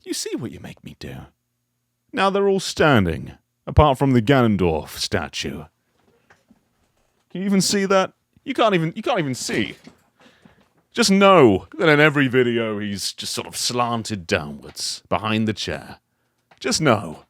You see what you make me do. Now they're all standing, apart from the Ganondorf statue. Can you even see that? You can't even see. Just know that in every video he's just sort of slanted downwards, behind the chair. Just know.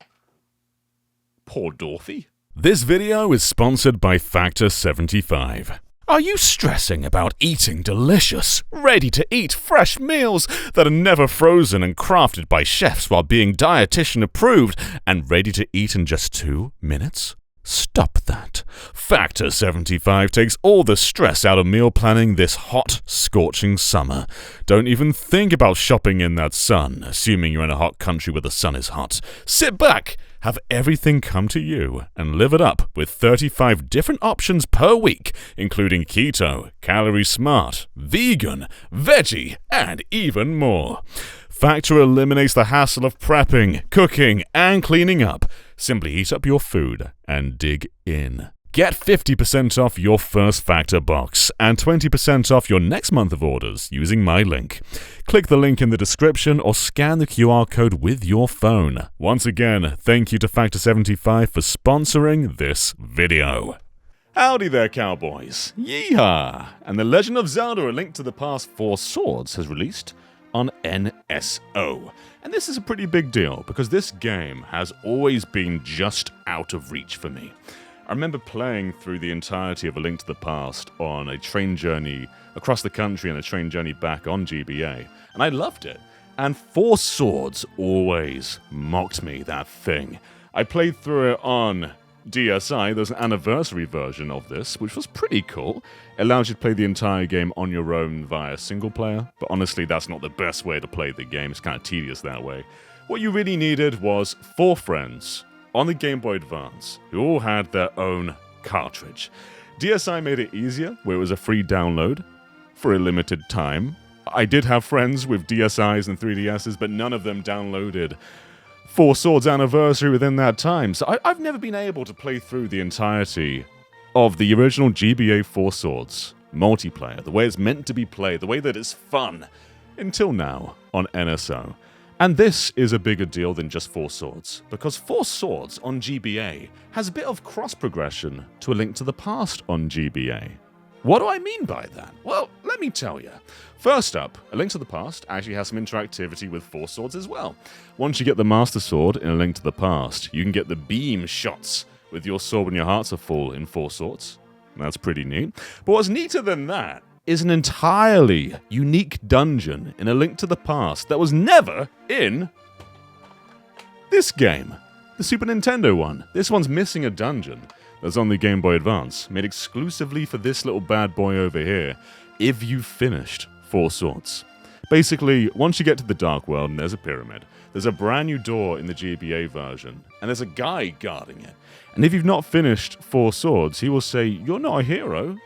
Poor Dorothy. This video is sponsored by Factor 75. Are you stressing about eating delicious, ready-to-eat fresh meals that are never frozen and crafted by chefs while being dietitian approved and ready to eat in just 2 minutes? Stop that. Factor 75 takes all the stress out of meal planning this hot, scorching summer. Don't even think about shopping in that sun, assuming you're in a hot country where the sun is hot. Sit back, have everything come to you, and live it up with 35 different options per week, including keto, calorie smart, vegan, veggie, and even more. Factor eliminates the hassle of prepping, cooking, and cleaning up. Simply heat up your food and dig in. Get 50% off your first Factor box and 20% off your next month of orders using my link. Click the link in the description or scan the QR code with your phone. Once again, thank you to Factor 75 for sponsoring this video. Howdy there, cowboys. Yeehaw! And The Legend of Zelda: A Link to the Past 4 Swords has released on NSO. And this is a pretty big deal, because this game has always been just out of reach for me. I remember playing through the entirety of A Link to the Past on a train journey across the country and a train journey back on GBA, and I loved it. And 4 Swords always mocked me, that thing. I played through it on DSi. There's an anniversary version of this, which was pretty cool. It allows you to play the entire game on your own via single player, but honestly, that's not the best way to play the game. It's kind of tedious that way. What you really needed was 4 friends on the Game Boy Advance who all had their own cartridge. DSi made it easier, where it was a free download for a limited time. I did have friends with DSi's and 3DS's, but none of them downloaded 4 Swords Anniversary within that time, so I've never been able to play through the entirety of the original GBA 4 Swords multiplayer, the way it's meant to be played, the way that it's fun, until now on NSO. And this is a bigger deal than just 4 Swords, because 4 Swords on GBA has a bit of cross-progression to A Link to the Past on GBA. What do I mean by that? Well, let me tell you. First up, A Link to the Past actually has some interactivity with 4 Swords as well. Once you get the Master Sword in A Link to the Past, you can get the beam shots with your sword when your hearts are full in 4 Swords. That's pretty neat. But what's neater than that is an entirely unique dungeon in A Link to the Past that was never in this game, the Super Nintendo one. This one's missing a dungeon that's on the Game Boy Advance, made exclusively for this little bad boy over here, if you've finished 4 Swords. Basically, once you get to the Dark World and there's a pyramid, there's a brand new door in the GBA version, and there's a guy guarding it. And if you've not finished 4 Swords, he will say, "You're not a hero.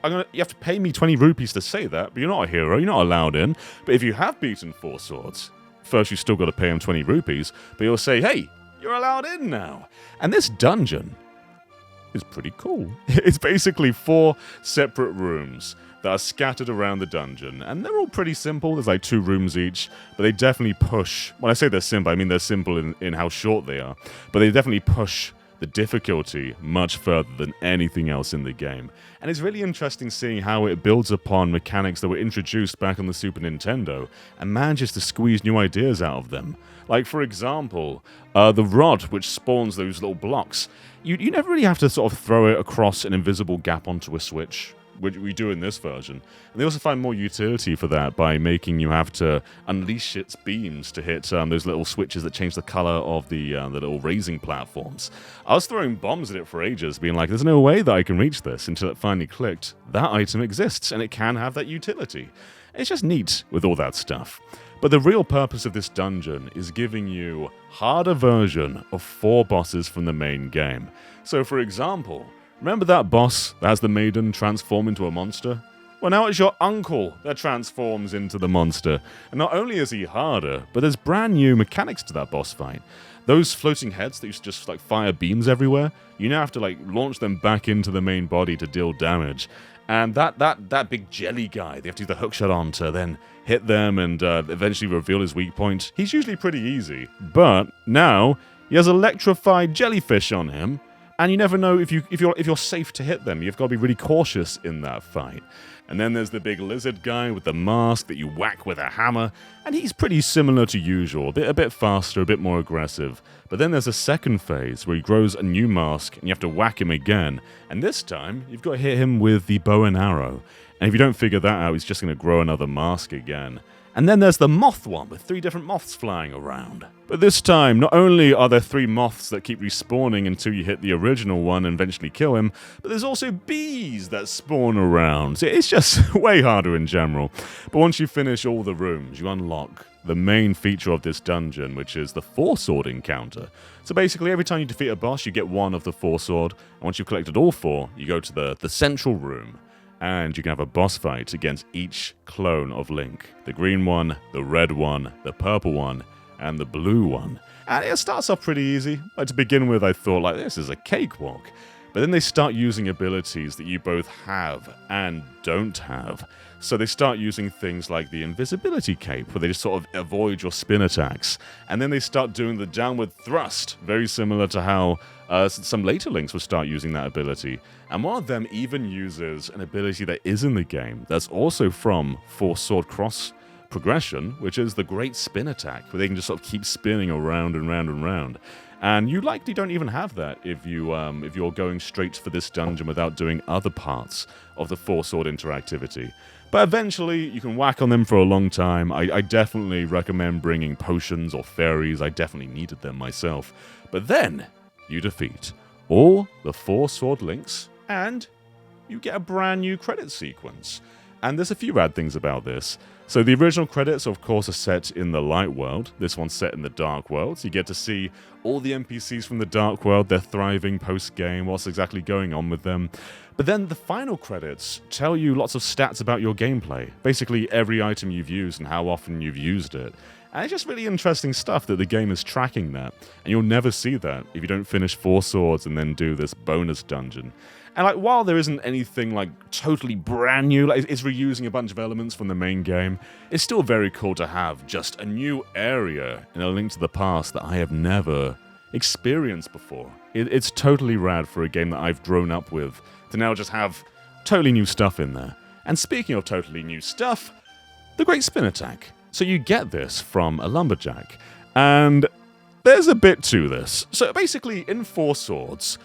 You have to pay me 20 rupees to say that, but you're not a hero, you're not allowed in." But if you have beaten 4 Swords, first you still got to pay him 20 rupees, but he'll say, "Hey, you're allowed in now." And this dungeon is pretty cool. It's basically 4 separate rooms that are scattered around the dungeon, and they're all pretty simple. There's like 2 rooms each, but they definitely push. When I say they're simple, I mean they're simple in how short they are, but they definitely push the difficulty much further than anything else in the game. And it's really interesting seeing how it builds upon mechanics that were introduced back on the Super Nintendo and manages to squeeze new ideas out of them. Like, for example, the rod which spawns those little blocks. You never really have to sort of throw it across an invisible gap onto a switch, which we do in this version. And they also find more utility for that by making you have to unleash its beams to hit those little switches that change the color of the little raising platforms. I was throwing bombs at it for ages, being like, there's no way that I can reach this, until it finally clicked. That item exists, and it can have that utility. It's just neat with all that stuff. But the real purpose of this dungeon is giving you harder version of 4 bosses from the main game. So for example, remember that boss that has the maiden transform into a monster? Well, now it's your uncle that transforms into the monster. And not only is he harder, but there's brand new mechanics to that boss fight. Those floating heads that used to just like fire beams everywhere, you now have to like launch them back into the main body to deal damage. And that big jelly guy, they have to do the hookshot on to then hit them and eventually reveal his weak point. He's usually pretty easy. But now he has electrified jellyfish on him, and you never know if you're safe to hit them. You've got to be really cautious in that fight. And then there's the big lizard guy with the mask that you whack with a hammer, and he's pretty similar to usual, a bit faster, a bit more aggressive. But then there's a second phase where he grows a new mask, and you have to whack him again. And this time, you've got to hit him with the bow and arrow. And if you don't figure that out, he's just going to grow another mask again. And then there's the moth one, with 3 different moths flying around. But this time, not only are there 3 moths that keep respawning until you hit the original one and eventually kill him, but there's also bees that spawn around. So it's just way harder in general. But once you finish all the rooms, you unlock the main feature of this dungeon, which is the 4-sword encounter. So basically, every time you defeat a boss, you get one of the 4-sword, and once you've collected all 4, you go to the central room. And you can have a boss fight against each clone of Link. The green one, the red one, the purple one, and the blue one. And it starts off pretty easy. Like, to begin with, I thought, like, this is a cakewalk. But then they start using abilities that you both have and don't have. So they start using things like the invisibility cape, where they just sort of avoid your spin attacks. And then they start doing the downward thrust, very similar to how some later Links will start using that ability. And one of them even uses an ability that is in the game, that's also from 4-sword cross progression, which is the Great Spin Attack, where they can just sort of keep spinning around and round and round. And you likely don't even have that if you're going straight for this dungeon without doing other parts of the 4-sword interactivity. But eventually, you can whack on them for a long time. I definitely recommend bringing potions or fairies. I definitely needed them myself. But then, you defeat all the 4-sword Links, and you get a brand new credit sequence. And there's a few rad things about this. So the original credits, of course, are set in the light world. This one's set in the dark world. So you get to see all the NPCs from the dark world. They're thriving post-game, what's exactly going on with them. But then the final credits tell you lots of stats about your gameplay. Basically, every item you've used and how often you've used it. And it's just really interesting stuff that the game is tracking that. And you'll never see that if you don't finish 4 swords and then do this bonus dungeon. And like, while there isn't anything like totally brand new, like it's reusing a bunch of elements from the main game, it's still very cool to have just a new area in A Link to the Past that I have never experienced before. It's totally rad for a game that I've grown up with to now just have totally new stuff in there. And speaking of totally new stuff, the Great Spin Attack. So you get this from a lumberjack, and there's a bit to this. So basically, in 4 swords,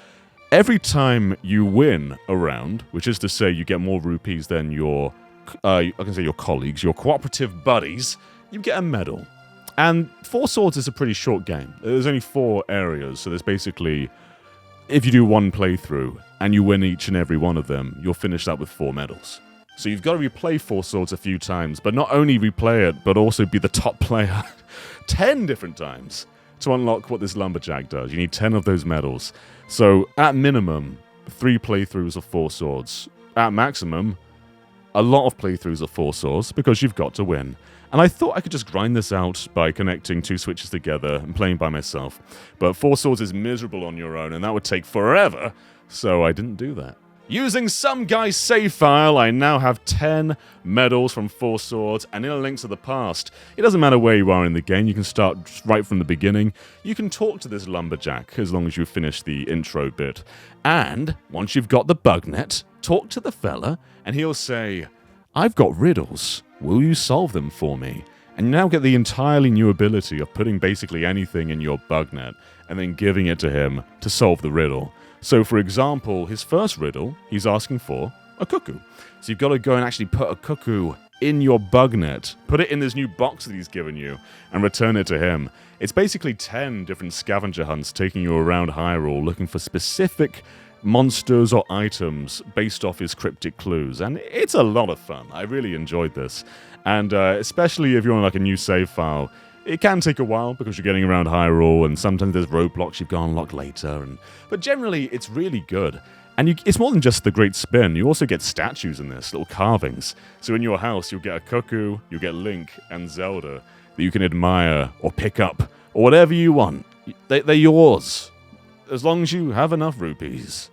every time you win a round, which is to say you get more rupees than your colleagues, your cooperative buddies, you get a medal. And 4 swords is a pretty short game. There's only 4 areas, so there's basically, if you do one playthrough and you win each and every one of them, you'll finish that with 4 medals. So you've got to replay 4 swords a few times, but not only replay it, but also be the top player 10 different times to unlock what this lumberjack does. You need 10 of those medals. So at minimum, 3 playthroughs of 4 swords. At maximum, a lot of playthroughs of 4 swords, because you've got to win. And I thought I could just grind this out by connecting 2 switches together and playing by myself. But 4 swords is miserable on your own, and that would take forever, so I didn't do that. Using some guy's save file, I now have 10 medals from 4 swords, and in A Link to the Past, it doesn't matter where you are in the game, you can start right from the beginning. You can talk to this lumberjack as long as you finish the intro bit. And once you've got the bug net, talk to the fella, and he'll say, "I've got riddles. Will you solve them for me?" And you now get the entirely new ability of putting basically anything in your bug net, and then giving it to him to solve the riddle. So, for example, his first riddle, he's asking for a cuckoo. So you've got to go and actually put a cuckoo in your bug net, put it in this new box that he's given you, and return it to him. It's basically 10 different scavenger hunts taking you around Hyrule looking for specific monsters or items based off his cryptic clues. And it's a lot of fun. I really enjoyed this. And especially if you're on like a new save file, it can take a while because you're getting around Hyrule, and sometimes there's roadblocks you've got to unlock later. But generally, it's really good. And it's more than just the Great Spin. You also get statues in this, little carvings. So in your house, you'll get a cuckoo, you'll get Link and Zelda that you can admire or pick up, or whatever you want. They're yours, as long as you have enough rupees.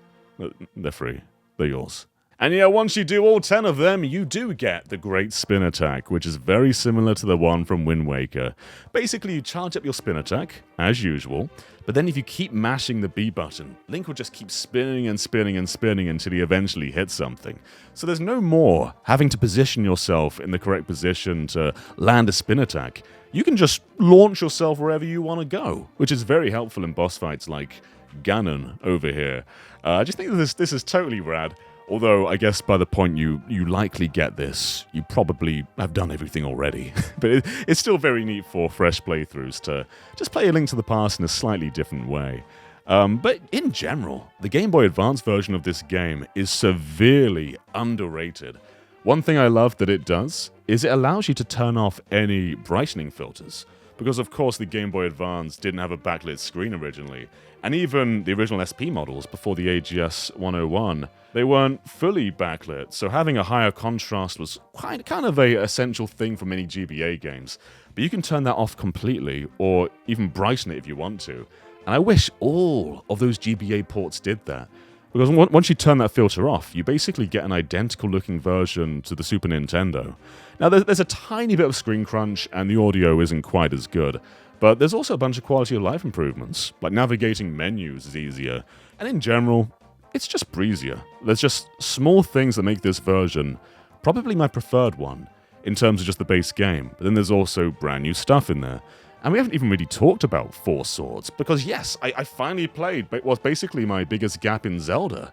They're free. They're yours. And yeah, once you do all 10 of them, you do get the Great Spin Attack, which is very similar to the one from Wind Waker. Basically, you charge up your spin attack, as usual, but then if you keep mashing the B button, Link will just keep spinning and spinning and spinning until he eventually hits something. So there's no more having to position yourself in the correct position to land a spin attack. You can just launch yourself wherever you want to go, which is very helpful in boss fights like Ganon over here. I just think this is totally rad. Although, I guess by the point you likely get this, you probably have done everything already. But it's still very neat for fresh playthroughs to just play A Link to the Past in a slightly different way. But in general, the Game Boy Advance version of this game is severely underrated. One thing I love that it does is it allows you to turn off any brightening filters. Because of course the Game Boy Advance didn't have a backlit screen originally, and even the original SP models before the AGS 101, they weren't fully backlit, so having a higher contrast was kind of a essential thing for many GBA games. But you can turn that off completely, or even brighten it if you want to. And I wish all of those GBA ports did that. Because once you turn that filter off, you basically get an identical looking version to the Super Nintendo. Now, there's a tiny bit of screen crunch, and the audio isn't quite as good. But there's also a bunch of quality of life improvements, like navigating menus is easier. And in general, it's just breezier. There's just small things that make this version probably my preferred one, in terms of just the base game. But then there's also brand new stuff in there. And we haven't even really talked about Four Swords, because yes, I finally played what's basically my biggest gap in Zelda.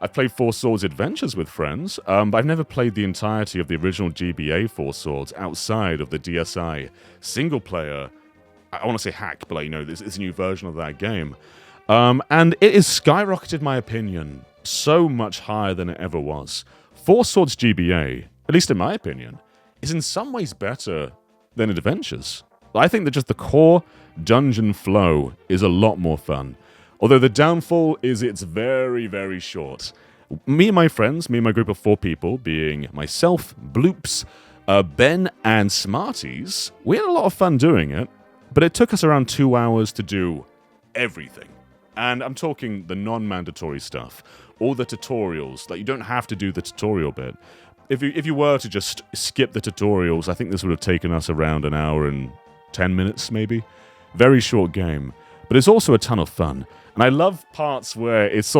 I've played Four Swords Adventures with friends, but I've never played the entirety of the original GBA Four Swords outside of the DSi single-player, I want to say hack, but this is a new version of that game. And it has skyrocketed my opinion so much higher than it ever was. Four Swords GBA, at least in my opinion, is in some ways better than Adventures. I think that just the core dungeon flow is a lot more fun. Although the downfall is it's very, very short. Me and my group of 4 people, being myself, Bloops, Ben, and Smarties, we had a lot of fun doing it, but it took us around 2 hours to do everything. And I'm talking the non-mandatory stuff, all the tutorials, you don't have to do the tutorial bit. If you were to just skip the tutorials, I think this would have taken us around an hour and 10 minutes, maybe. Very short game. But it's also a ton of fun. And I love parts where it's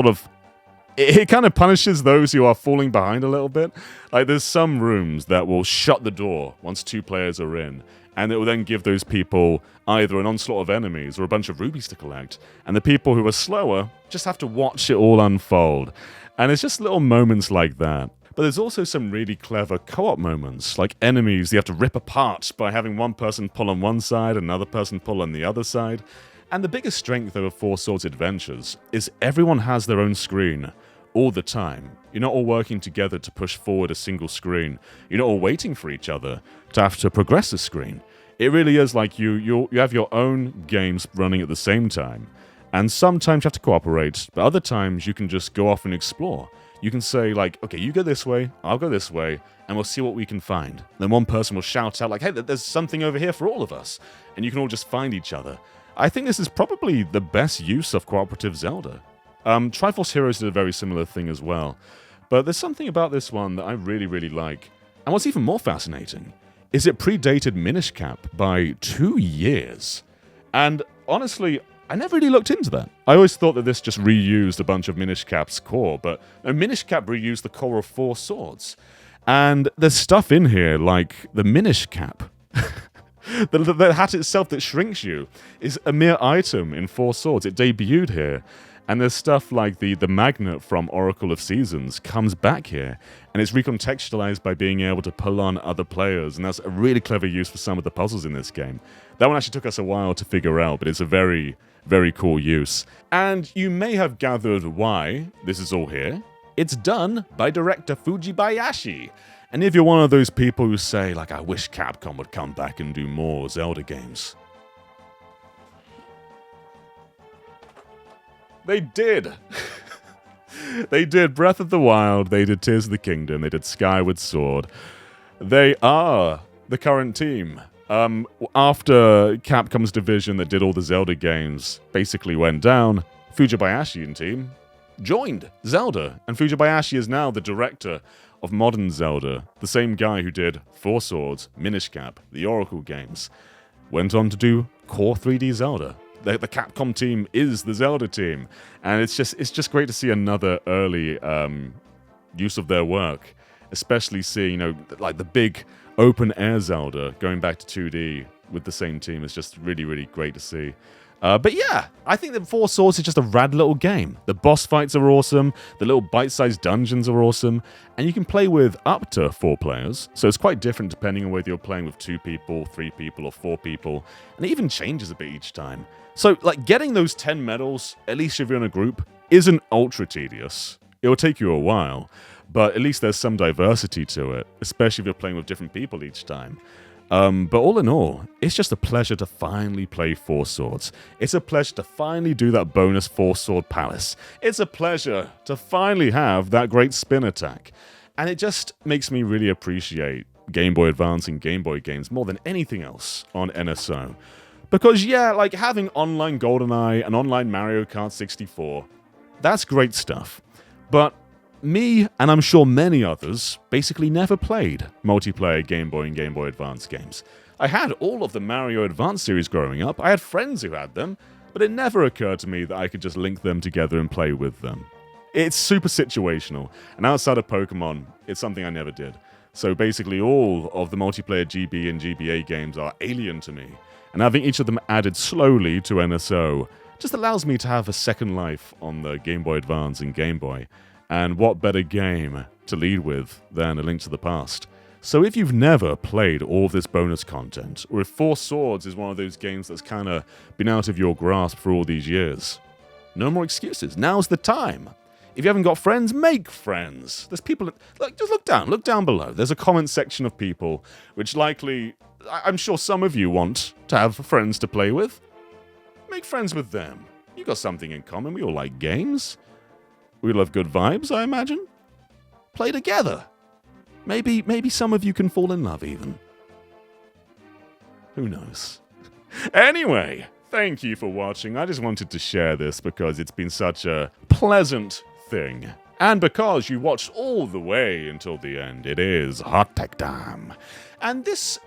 it kind of punishes those who are falling behind a little bit. There's some rooms that will shut the door once 2 players are in. And it will then give those people either an onslaught of enemies or a bunch of rubies to collect. And the people who are slower just have to watch it all unfold. And it's just little moments like that. But there's also some really clever co-op moments, like enemies you have to rip apart by having one person pull on one side, another person pull on the other side. And the biggest strength of Four Swords Adventures is everyone has their own screen all the time. You're not all working together to push forward a single screen. You're not all waiting for each other to have to progress the screen. It really is like you have your own games running at the same time. And sometimes you have to cooperate, but other times you can just go off and explore. You can say, okay, you go this way, I'll go this way, and we'll see what we can find. Then one person will shout out, hey, there's something over here for all of us. And you can all just find each other. I think this is probably the best use of cooperative Zelda. Triforce Heroes did a very similar thing as well. But there's something about this one that I really, really like. And what's even more fascinating is it predated Minish Cap by 2 years. And honestly, I never really looked into that. I always thought that this just reused a bunch of Minish Cap's core, but no, Minish Cap reused the core of Four Swords. And there's stuff in here like the Minish Cap. the hat itself that shrinks you is a mere item in Four Swords. It debuted here. And there's stuff like the magnet from Oracle of Seasons comes back here, and it's recontextualized by being able to pull on other players, and that's a really clever use for some of the puzzles in this game. That one actually took us a while to figure out, but it's a very, very cool use. And you may have gathered why this is all here. It's done by director Fujibayashi. And if you're one of those people who say, I wish Capcom would come back and do more Zelda games, they did. They did Breath of the Wild, they did Tears of the Kingdom, they did Skyward Sword. They are the current team. After Capcom's division that did all the Zelda games basically went down, Fujibayashi and team joined Zelda, and Fujibayashi is now the director of modern Zelda, the same guy who did Four Swords, Minish Cap, the Oracle games. Went on to do Core 3D Zelda. The Capcom team is the Zelda team, and it's just great to see another early use of their work, especially seeing, like the big open-air Zelda going back to 2D with the same team is just really, really great to see. But yeah, I think that Four Swords is just a rad little game. The boss fights are awesome, the little bite-sized dungeons are awesome, and you can play with up to 4 players, so it's quite different depending on whether you're playing with 2 people, 3 people, or 4 people, and it even changes a bit each time. So, like, getting those 10 medals, at least if you're in a group, isn't ultra tedious. It'll take you a while, but at least there's some diversity to it, especially if you're playing with different people each time. But all in all, it's just a pleasure to finally play Four Swords. It's a pleasure to finally do that bonus Four Sword Palace. It's a pleasure to finally have that great spin attack. And it just makes me really appreciate Game Boy Advance and Game Boy games more than anything else on NSO. Because yeah, like having online GoldenEye and online Mario Kart 64, that's great stuff. But me, and I'm sure many others, basically never played multiplayer Game Boy and Game Boy Advance games. I had all of the Mario Advance series growing up, I had friends who had them, but it never occurred to me that I could just link them together and play with them. It's super situational, and outside of Pokemon, it's something I never did. So basically all of the multiplayer GB and GBA games are alien to me, and having each of them added slowly to NSO just allows me to have a second life on the Game Boy Advance and Game Boy. And what better game to lead with than A Link to the Past? So if you've never played all of this bonus content, or if Four Swords is one of those games that's kind of been out of your grasp for all these years, no more excuses. Now's the time. If you haven't got friends, make friends. There's people, just look down below. There's a comment section of people, which likely, I'm sure some of you want to have friends to play with. Make friends with them. You got something in common. We all like games. We love good vibes, I imagine. Play together. Maybe some of you can fall in love even. Who knows? Anyway, thank you for watching. I just wanted to share this because it's been such a pleasant thing. And because you watched all the way until the end, it is Hot Take Time. And this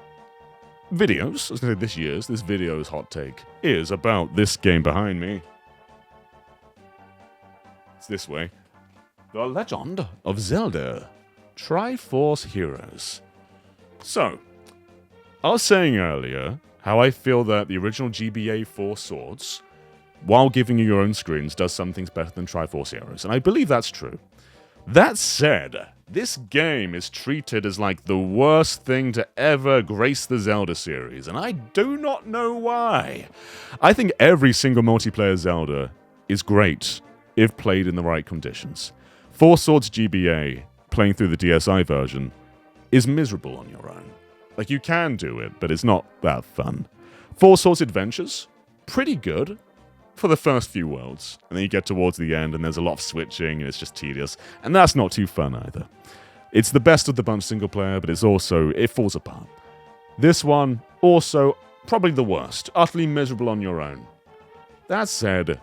video's Hot Take is about this game behind me. This way. The Legend of Zelda Triforce Heroes. So, I was saying earlier how I feel that the original GBA Four Swords, while giving you your own screens, does some things better than Triforce Heroes, and I believe that's true. That said, this game is treated as like the worst thing to ever grace the Zelda series, and I do not know why. I think every single multiplayer Zelda is great if played in the right conditions. Four Swords GBA, playing through the DSi version, is miserable on your own. Like, you can do it, but it's not that fun. Four Swords Adventures, pretty good for the first few worlds, and then you get towards the end and there's a lot of switching and it's just tedious, and that's not too fun either. It's the best of the bunch single player, but it falls apart. This one, also, probably the worst, utterly miserable on your own. That said,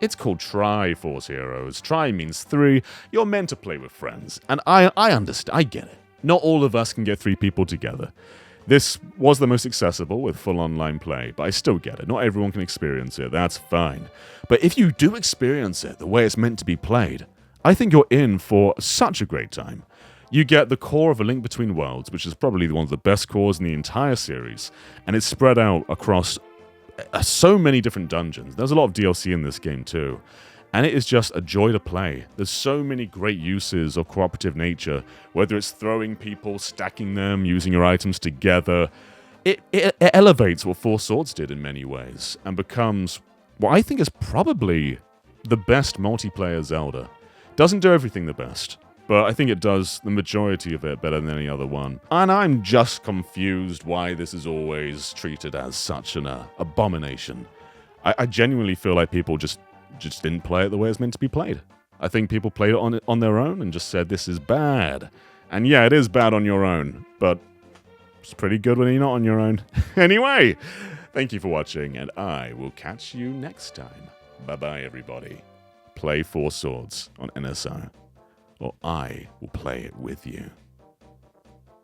it's called Triforce Heroes. Tri means 3. You're meant to play with friends. And I understand. I get it. Not all of us can get 3 people together. This was the most accessible with full online play, but I still get it. Not everyone can experience it. That's fine. But if you do experience it the way it's meant to be played, I think you're in for such a great time. You get the core of A Link Between Worlds, which is probably one of the best cores in the entire series, and it's spread out across so many different dungeons. There's a lot of DLC in this game too, and it is just a joy to play. There's so many great uses of cooperative nature, whether it's throwing people, stacking them, using your items together. It elevates what Four Swords did in many ways, and becomes what I think is probably the best multiplayer Zelda. Doesn't do everything the best, but I think it does the majority of it better than any other one. And I'm just confused why this is always treated as such an abomination. I genuinely feel like people just didn't play it the way it's meant to be played. I think people played it on their own and just said, this is bad. And yeah, it is bad on your own, but it's pretty good when you're not on your own. Anyway, thank you for watching, and I will catch you next time. Bye-bye, everybody. play Four Swords on NSO, or I will play it with you.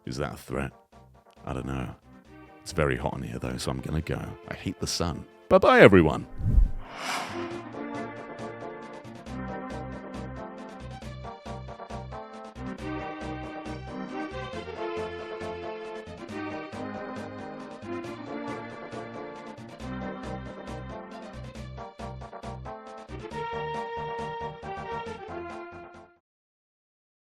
Is that a threat? I don't know. It's very hot in here, though, so I'm going to go. I hate the sun. Bye-bye, everyone.